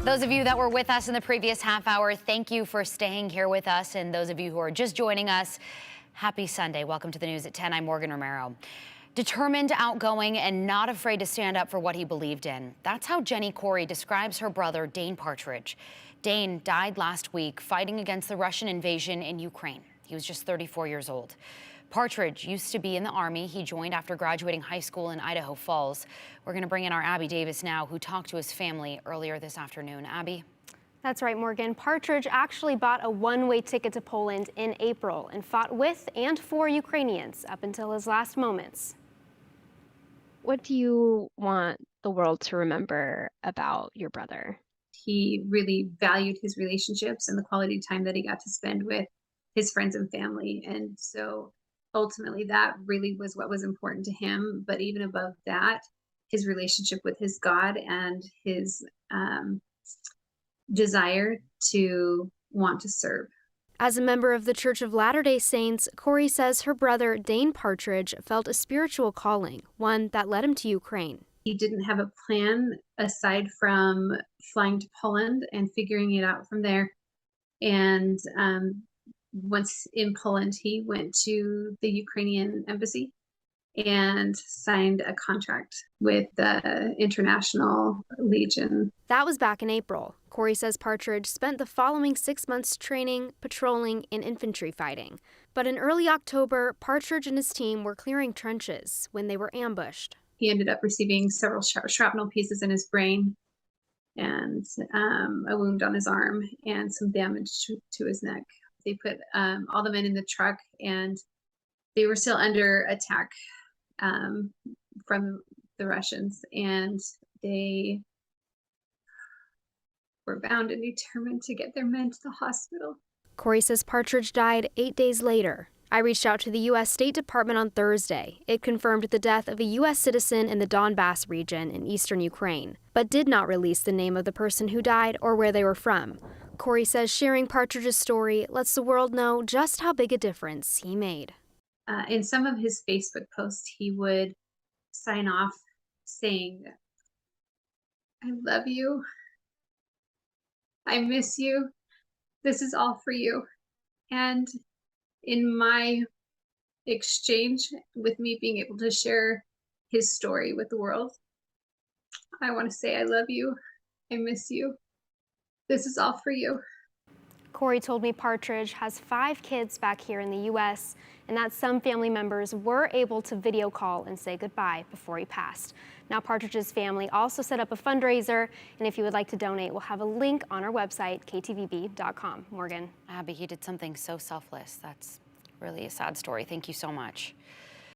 Those of you that were with us in the previous half hour, thank you for staying here with us. And those of you who are just joining us, happy Sunday. Welcome to the news at 10. I'm Morgan Romero. Determined, outgoing, and not afraid to stand up for what he believed in. That's how Jenny Corry describes her brother, Dane Partridge. Dane died last week fighting against the Russian invasion in Ukraine. He was just 34 years old. Partridge used to be in the Army. He joined after graduating high school in Idaho Falls. We're going to bring in our Abby Davis now, who talked to his family earlier this afternoon. Abby? That's right, Morgan. Partridge actually bought a one-way ticket to Poland in April and fought with and for Ukrainians up until his last moments. What do you want the world to remember about your brother? He really valued his relationships and the quality time that he got to spend with his friends and family. And so ultimately that really was what was important to him. But even above that, his relationship with his God and his desire to want to serve. As a member of the Church of Latter-day Saints, Corry says her brother, Dane Partridge, felt a spiritual calling, one that led him to Ukraine. He didn't have a plan aside from flying to Poland and figuring it out from there. And once in Poland, he went to the Ukrainian embassy and signed a contract with the International Legion. That was back in April. Corry says Partridge spent the following 6 months training, patrolling, and infantry fighting. But in early October, Partridge and his team were clearing trenches when they were ambushed. He ended up receiving several shrapnel pieces in his brain and a wound on his arm and some damage to his neck. They put all the men in the truck, and they were still under attack from the Russians, and they were bound and determined to get their men to the hospital. Corry says Partridge died 8 days later. I reached out to the U.S. State Department on Thursday. It confirmed the death of a U.S. citizen in the Donbass region in eastern Ukraine, but did not release the name of the person who died or where they were from. Corry says sharing Partridge's story lets the world know just how big a difference he made. In some of his Facebook posts, he would sign off saying, "I love you. I miss you. This is all for you." And in my exchange with me being able to share his story with the world, I want to say I love you. I miss you. This is all for you. Corry told me Partridge has 5 kids back here in the U.S. and that some family members were able to video call and say goodbye before he passed. Now Partridge's family also set up a fundraiser, and if you would like to donate, we'll have a link on our website, KTVB.com. Morgan. Abby, he did something so selfless. That's really a sad story. Thank you so much.